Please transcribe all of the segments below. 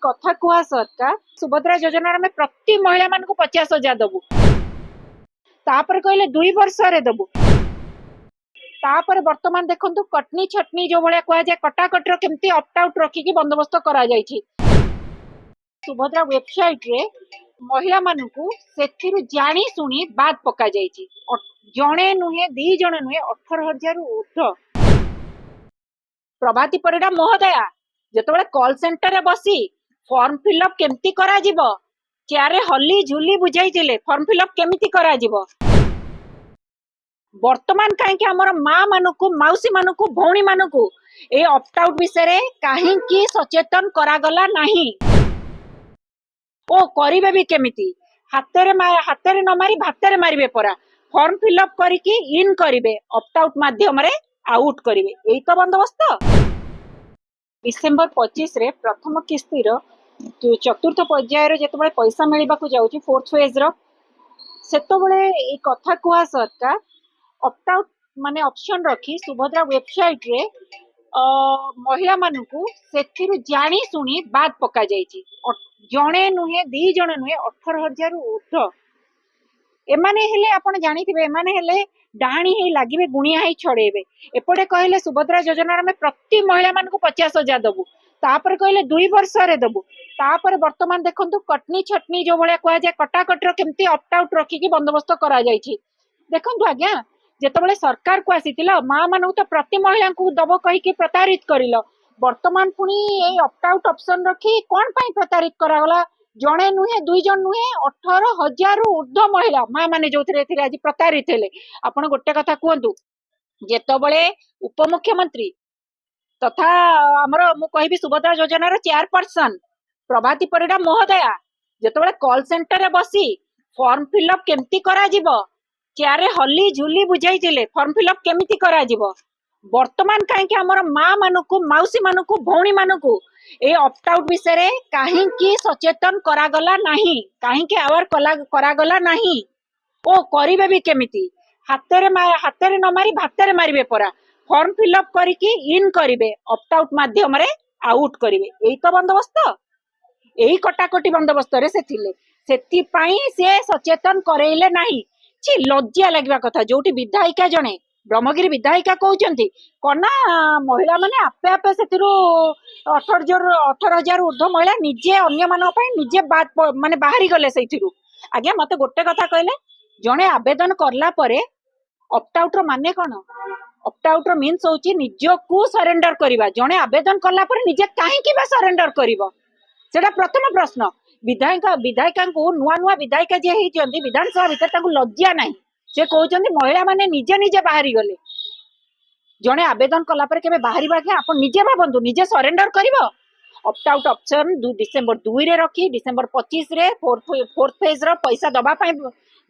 कथा कुआ सरकार सुभद्रा योजना में प्रति महिला मान 50,000 दबु तापर कहले 2 वर्ष रे दबु तापर वर्तमान देखंतु कटनी छटनी जो भलिया कह जाय कटाकटर केमती ऑप्ट आउट रखी की बंदोबस्त करा जायछि। सुभद्रा वेबसाइट रे महिला मानकू सेथिरु जानी सुनी बाद पका जायछि। जणे नुहे दी जणे नुहे 18,000 ऊर्ध्व प्रभाती परिडा महोदया जेतबेले कॉल सेंटर रे बसी फॉर्म फिलअप केमती करा जिवो चारे हल्ली झुली बुझाइथिले फॉर्म फिलअप केमती करा जिवो वर्तमान कहीं आमर माँ मानकू मौसी मानकू भौणी मानकू ए ऑप्ट आउट विषय कहीं सचेतन करागला नहीं ओ करिवे भी केमिति हाथ रे न मारी भात रे मारिबे परा फॉर्म फिलअप करिकी इन करिवे ऑप्ट आउट माध्यम रे आउट करिवे एई तो बंदोबस्त। डिसेंबर 25 रे प्रथम किस्तिर चतुर्थ पर्यायर जेतबेले पैसा मिलबा को जाउची फोर्थ फेज रो सेतबेले ए कथा कुआ सरकार ऑप्ट आउट माने ऑप्शन रखी सुभद्रा वेबसाइट रे महिला मानकू सेथिरु जानी सुनी बाद पका जायछि। जणे नुहे दी जणे नुहे 18,000 ऊर्ध्व एमाने हेले आपण जानिथिबे एमाने हेले डाणी हे लागिबे गुणिया हे छड़ेबे एपटे कहले सुभद्रा योजना में प्रति महिला मानकू 50,000 दबु तापर कहले 2 वर्ष रे दबु तापर वर्तमान देखंतु कटनी छटनी जो भलिया कह जाय कटाकटर केमती ऑप्ट आउट रखी की बंदोबस्त करा जायछि। देखंतु आज्ञा जेतबेले सरकार को आसीतिला माँ मानू तो प्रति महिला को दब कहीकि प्रतारित करिल वर्तमान पुणी ए ऑप्ट आउट ऑप्शन रखी कौन पाई प्रतारित करागला जणे नुहे 2 जण नुहे 18,000 ऊर्ध्व महिला माँ माने जो आज प्रतारित हेले आपण गोटे कथा कहतु जेतबेले उपमुख्यमंत्री तथा आमर मु कहबी सुभद्रा योजना चेयरपर्सन प्रभाती परिडा महोदया जेतबेले कॉल सेंटर रे बसी फॉर्म फिलअप केमती करा जिवो चारे हल्ली झुली बुझाइथिले फॉर्म फिलअप केमिति करा जिवो वर्तमान कहीं आमर माँ मानकू मौसी मानकू भौणी मानकू ए ऑप्ट आउट विषय कहीं सचेतन करागला नहीं कहीं आवर करागला नहीं ओ करिवे भी केमिति हाथ रे न मारी भात रे मारिबे परा फॉर्म फिलअप करिकी इन करिवे ऑप्ट आउट माध्यम रे आउट करिवे एई तो बंदोबस्त एई कटाकटी बंदोबस्त रे सेथि पई से सचेतन करेइले नहीं छि लज्जा लगवा कथा जोटी विधायिका जणे ब्रह्मगिरी विधायिका कहउचंती कना महिला माने आपे आपे सेतिरु 18,000 ऊर्ध्व महिला निजे अन्य मानक पई निजे बात माने बाहरी गले सेतिरु आज्ञा मते गोटे कथा कहले जणे आवेदन करला परे ऑप्ट आउट रो माने कोन ऑप्ट आउट रो मीन्स होची निजो को सरेंडर करिवा जणे आवेदन करला परे निजे काहे कि बा सरेंडर करिवो सेटा प्रथम प्रश्न विधायिका को नुआ नुआ विधायिका जे हेचंती विधानसभा भीतर ताकू लज्जा नाही से कहउचंती महिला माने निजे निजे बाहरी गले जणे आवेदन कला परे केबे बाहरीबा के आपण निजे भाबंतु निजे सरेंडर करिवो ऑप्ट आउट ऑप्शन डिसेंबर 2 रे रखी डिसेंबर 25 रे फोर्थ फेज रो पैसा दबा पई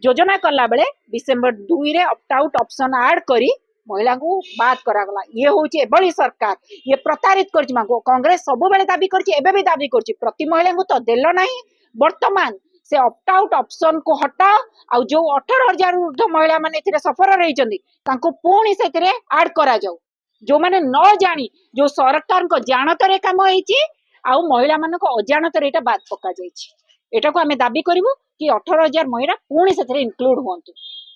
योजना कला बेले डिसेंबर 2 रे ऑप्ट आउट ऑप्शन ऐड करी महिला को बात करागला ये होची एबली सरकार ये प्रतारित करछि मांगो कांग्रेस सब बेले दाबी करछि एबे भी दाबी करछि प्रति महिला को तो देलो नाही वर्तमान से ऑप्ट आउट ऑप्शन को हटा आ जो 18,000 ऊर्ध्व महिला माने एथिरे सफर रहिचंदी तांको पुणी सेथिरे ऐड करा जाऊ जो माने न जानी जो सरकार को जानतरे काम होईछि आ महिला मान को अजाणतरे एटा बात पका जाईछि एटा को हमें दाबी करिवु कि 18,000 महिला पुणी सेथिरे इंक्लूड होंतु।